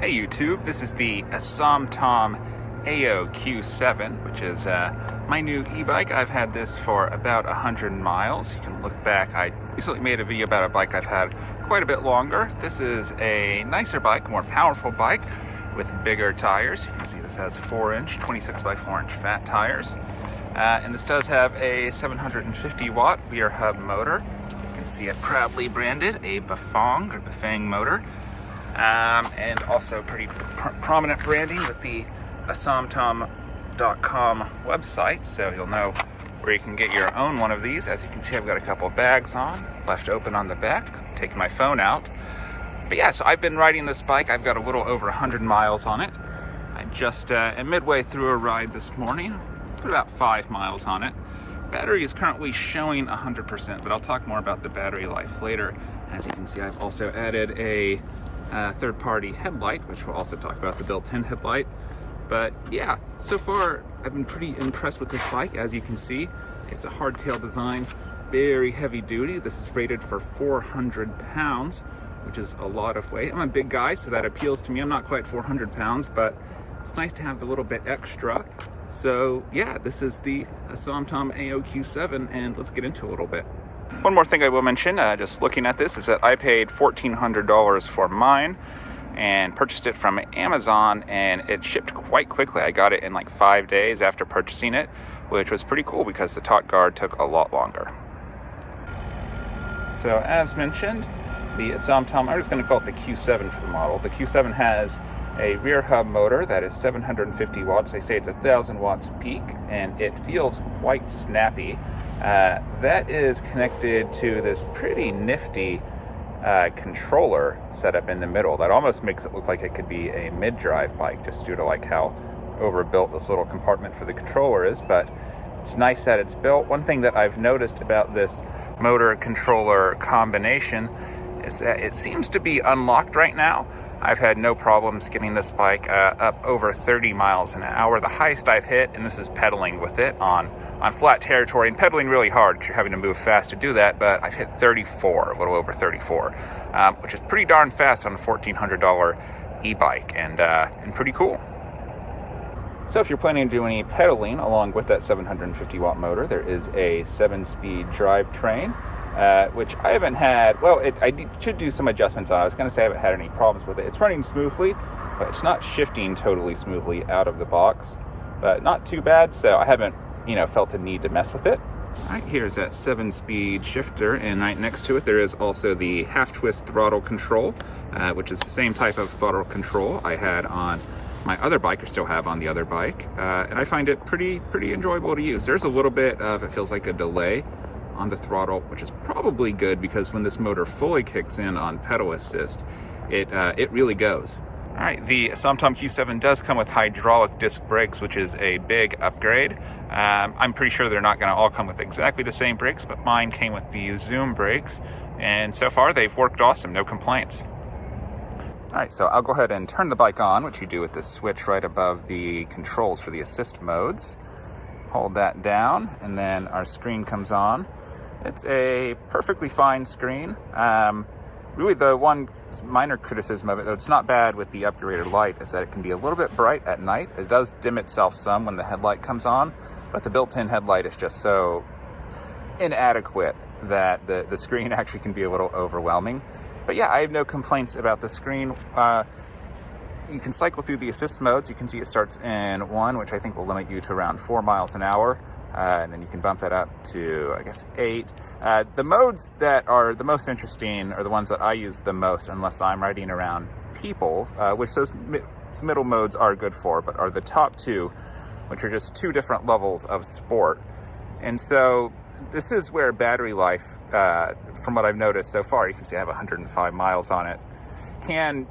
Hey YouTube, this is the Asamtom AO-Q7, which is my new e-bike. I've had this for about 100 miles. You can look back. I recently made a video about a bike I've had quite a bit longer. This is a nicer bike, more powerful bike with bigger tires. You can see this has 4-inch, 26 by 4-inch fat tires. And this does have a 750 watt rear hub motor. You can see it proudly branded a Bafang motor. And also pretty prominent branding with the asamtom.com website, so you'll know where you can get your own one of these. As you can see, I've got a couple of bags on, left open on the back, taking my phone out. But yeah, so I've been riding this bike. I've got a little over 100 miles on it. I just am midway through a ride this morning, put about 5 miles on it. Battery is currently showing 100%, but I'll talk more about the battery life later. As you can see, I've also added a third-party headlight, which we'll also talk about, the built-in headlight. But yeah, so far I've been pretty impressed with this bike. As you can see, it's a hardtail design, very heavy duty. This is rated for 400 pounds, which is a lot of weight. I'm a big guy, so that appeals to me. I'm not quite 400 pounds, but it's nice to have the little bit extra. So yeah, this is the Asamtom AO-Q7, and let's get into it a little bit. One more thing I will mention, just looking at this, is that I paid $1,400 for mine and purchased it from Amazon, and it shipped quite quickly. I got it in like 5 days after purchasing it, which was pretty cool because the Tot Guard took a lot longer. So as mentioned, the Asamtom, I'm just going to call it the Q7 for the model. The Q7 has a rear hub motor that is 750 watts. They say it's 1,000 watts peak, and it feels quite snappy. That is connected to this pretty nifty controller set up in the middle that almost makes it look like it could be a mid-drive bike, just due to like how overbuilt this little compartment for the controller is. But it's nice that it's built. One thing that I've noticed about this motor controller combination is that it seems to be unlocked right now. I've had no problems getting this bike up over 30 miles an hour. The highest I've hit, and this is pedaling with it on flat territory, and pedaling really hard because you're having to move fast to do that, but I've hit 34, a little over 34, which is pretty darn fast on a $1,400 e-bike, and pretty cool. So if you're planning to do any pedaling along with that 750 watt motor, there is a 7-speed drivetrain. Which I haven't had. Well, I should do some adjustments on it. I was going to say I haven't had any problems with it. It's running smoothly, but it's not shifting totally smoothly out of the box. But not too bad, so I haven't, felt the need to mess with it. All right, here's that 7-speed shifter, and right next to it there is also the half-twist throttle control, which is the same type of throttle control I had on my other bike, or still have on the other bike, and I find it pretty enjoyable to use. There's a little bit of, it feels like a delay on the throttle, which is probably good because when this motor fully kicks in on pedal assist, it really goes. All right, the Asamtom Q7 does come with hydraulic disc brakes, which is a big upgrade. I'm pretty sure they're not going to all come with exactly the same brakes, but mine came with the Zoom brakes, and so far they've worked awesome, no complaints. All right, so I'll go ahead and turn the bike on, which you do with this switch right above the controls for the assist modes. Hold that down, and then our screen comes on. It's a perfectly fine screen. Really, the one minor criticism of it, though it's not bad with the upgraded light, is that it can be a little bit bright at night. It does dim itself some when the headlight comes on, but the built-in headlight is just so inadequate that the screen actually can be a little overwhelming. But yeah, I have no complaints about the screen. You can cycle through the assist modes. You can see it starts in 1, which I think will limit you to around 4 miles an hour. And then you can bump that up to, I guess, 8. The modes that are the most interesting are the ones that I use the most, unless I'm riding around people, which those middle modes are good for, but are the top 2, which are just 2 different levels of sport. And so this is where battery life, from what I've noticed so far, you can see I have 105 miles on it, can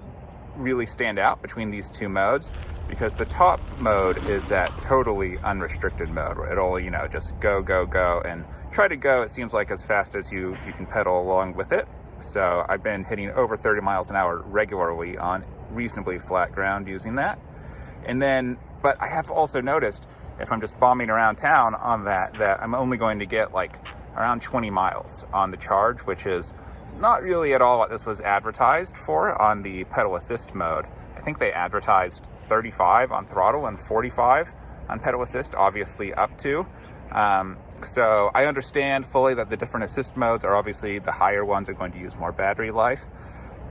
really stand out between these 2 modes, because the top mode is that totally unrestricted mode where it'll, just go, and try to go, it seems like, as fast as you can pedal along with it. So I've been hitting over 30 miles an hour regularly on reasonably flat ground using that. And then, but I have also noticed if I'm just bombing around town on that I'm only going to get like around 20 miles on the charge, which is not really at all what this was advertised for on the pedal assist mode. I think they advertised 35 on throttle and 45 on pedal assist, obviously up to. So I understand fully that the different assist modes are obviously the higher ones are going to use more battery life.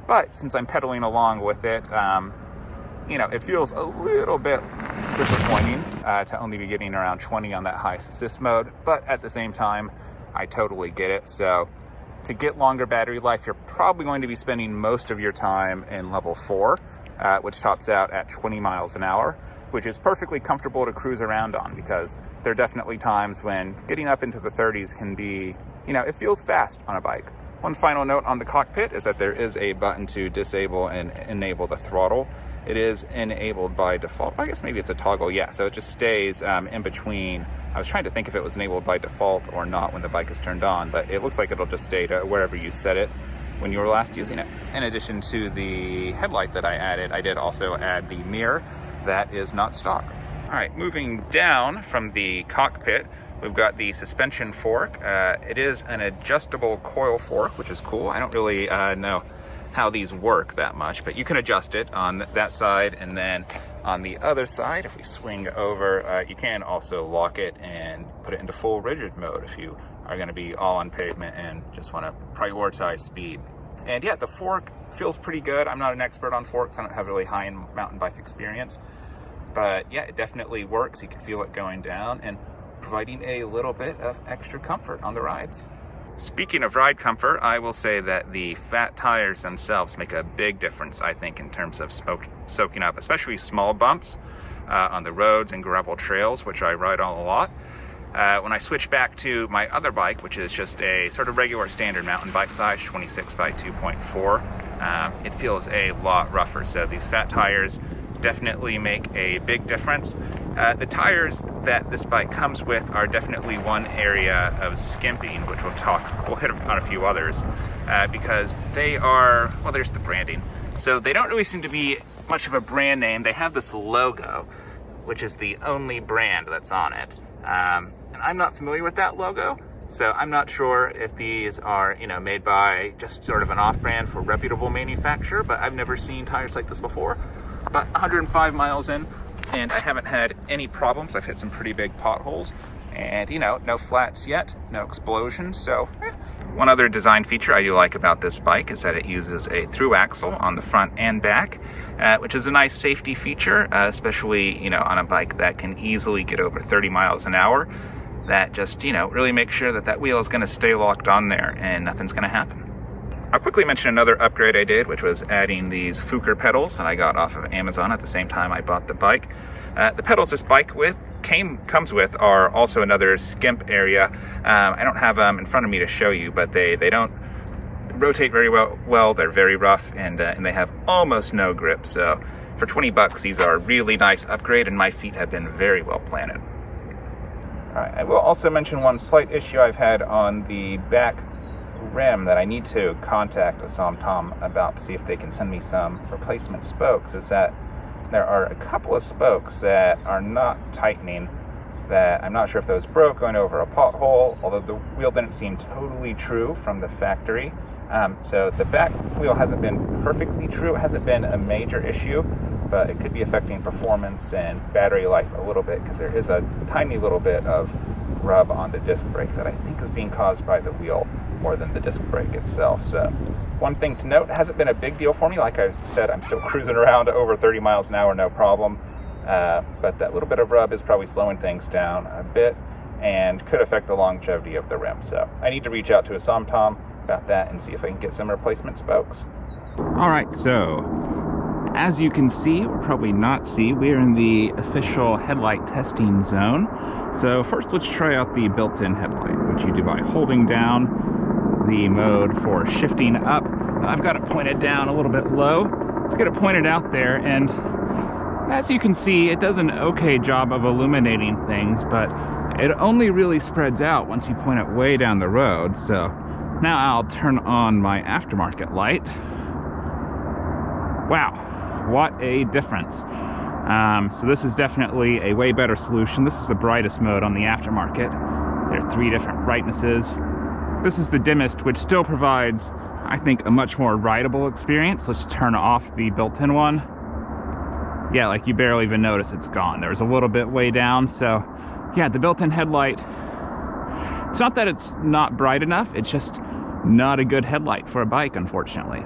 But since I'm pedaling along with it, you know, it feels a little bit disappointing to only be getting around 20 on that highest assist mode. But at the same time, I totally get it. So to get longer battery life, you're probably going to be spending most of your time in level 4, which tops out at 20 miles an hour, which is perfectly comfortable to cruise around on, because there are definitely times when getting up into the 30s can be, you know, it feels fast on a bike. One final note on the cockpit is that there is a button to disable and enable the throttle. It is enabled by default. I guess maybe it's a toggle. Yeah, so it just stays in between. I was trying to think if it was enabled by default or not when the bike is turned on, but it looks like it'll just stay to wherever you set it when you were last using it. In addition to the headlight that I added, I did also add the mirror that is not stock. All right, moving down from the cockpit, we've got the suspension fork. It is an adjustable coil fork, which is cool. I don't really know how these work that much, but you can adjust it on that side, and then on the other side, if we swing over, you can also lock it and put it into full rigid mode if you are going to be all on pavement and just want to prioritize speed. And yeah, the fork feels pretty good. I'm not an expert on forks. I don't have really high-end mountain bike experience, but yeah, it definitely works. You can feel it going down and providing a little bit of extra comfort on the rides. Speaking of ride comfort, I will say that the fat tires themselves make a big difference, I think, in terms of soaking up, especially small bumps on the roads and gravel trails, which I ride on a lot. When I switch back to my other bike, which is just a sort of regular standard mountain bike size, 26 by 2.4, it feels a lot rougher. So these fat tires definitely make a big difference. The tires that this bike comes with are definitely one area of skimping, which we'll hit on a few others, because they are, well, there's the branding. So they don't really seem to be much of a brand name. They have this logo, which is the only brand that's on it. And I'm not familiar with that logo, so I'm not sure if these are, you know, made by just sort of an off-brand for reputable manufacturer, but I've never seen tires like this before. About 105 miles in, and I haven't had any problems. I've hit some pretty big potholes, and, you know, no flats yet, no explosions, so One other design feature I do like about this bike is that it uses a through axle on the front and back, which is a nice safety feature, especially, you know, on a bike that can easily get over 30 miles an hour. That just, you know, really makes sure that that wheel is going to stay locked on there and nothing's going to happen. I'll quickly mention another upgrade I did, which was adding these Fuker pedals that I got off of Amazon at the same time I bought the bike. The pedals this bike comes with are also another skimp area. I don't have them in front of me to show you, but they don't rotate very well. They're very rough, and they have almost no grip. So for 20 bucks, these are a really nice upgrade, and my feet have been very well planted. All right, I will also mention one slight issue I've had on the back rim that I need to contact AssamTom about to see if they can send me some replacement spokes, is that there are a couple of spokes that are not tightening, that I'm not sure if those broke going over a pothole, although the wheel didn't seem totally true from the factory. So the back wheel hasn't been perfectly true. It hasn't been a major issue, but it could be affecting performance and battery life a little bit, because there is a tiny little bit of rub on the disc brake that I think is being caused by the wheel more than the disc brake itself. So one thing to note, it hasn't been a big deal for me. Like I said, I'm still cruising around over 30 miles an hour, no problem. But that little bit of rub is probably slowing things down a bit and could affect the longevity of the rim. So I need to reach out to AssamTom about that and see if I can get some replacement spokes. All right, so as you can see, or probably not see, we're in the official headlight testing zone. So first, let's try out the built-in headlight, which you do by holding down the mode for shifting up. I've got it pointed down a little bit low. Let's get it pointed out there, and as you can see, it does an okay job of illuminating things, but it only really spreads out once you point it way down the road. So now I'll turn on my aftermarket light. Wow, what a difference. So this is definitely a way better solution. This is the brightest mode on the aftermarket. There are 3 different brightnesses. This is the dimmest, which still provides, I think, a much more rideable experience. Let's turn off the built-in one. yeah, like you barely even notice it's gone. There was a little bit way down, so yeah, the built-in headlight, it's not that it's not bright enough, it's just not a good headlight for a bike, unfortunately.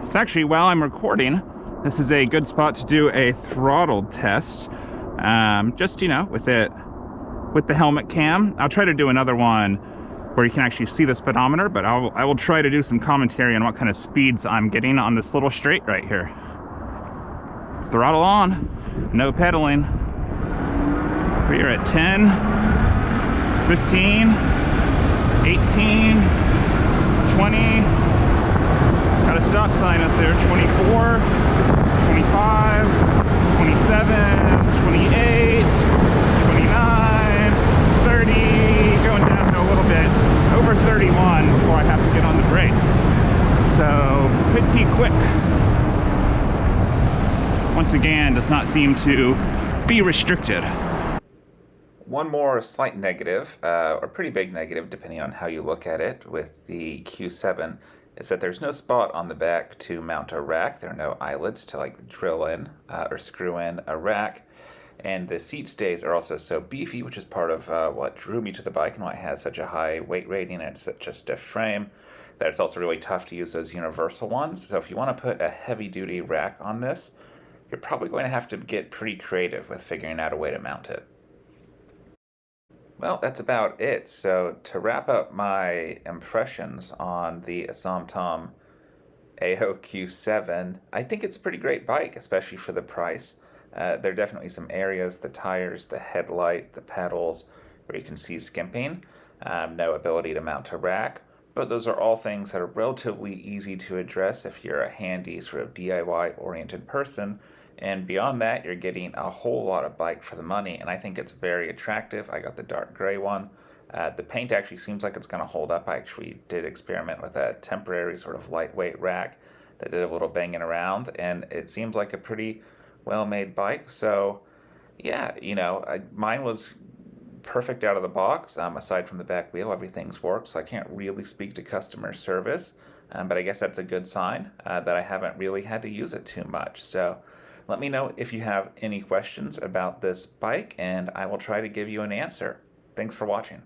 So actually, while I'm recording, this is a good spot to do a throttle test. Just, you know, with the helmet cam. I'll try to do another one where you can actually see the speedometer, but I will try to do some commentary on what kind of speeds I'm getting on this little straight right here. Throttle on, no pedaling. We are at 10, 15, 18, 20. Got a stop sign up there, 24, 25, 27, 28, 29, 30, going down a little bit, over 31 before I have to get on the brakes. So, pretty quick. Once again, does not seem to be restricted. One more slight negative, or pretty big negative depending on how you look at it, with the Q7 is that there's no spot on the back to mount a rack. There are no eyelets to like drill in or screw in a rack. And the seat stays are also so beefy, which is part of what drew me to the bike and why it has such a high weight rating and it's such a stiff frame, that it's also really tough to use those universal ones. So if you want to put a heavy-duty rack on this, you're probably going to have to get pretty creative with figuring out a way to mount it. Well, that's about it. So to wrap up my impressions on the Asamtom AO Q7, I think it's a pretty great bike, especially for the price. There are definitely some areas, the tires, the headlight, the pedals, where you can see skimping. No ability to mount a rack, but those are all things that are relatively easy to address if you're a handy sort of DIY-oriented person. And beyond that, you're getting a whole lot of bike for the money, and I think it's very attractive. I got the dark gray one. The paint actually seems like it's going to hold up. I actually did experiment with a temporary sort of lightweight rack that did a little banging around, and it seems like a pretty well-made bike. So yeah, you know, mine was perfect out of the box. Aside from the back wheel, everything's worked, so I can't really speak to customer service, but I guess that's a good sign that I haven't really had to use it too much. So let me know if you have any questions about this bike, and I will try to give you an answer. Thanks for watching.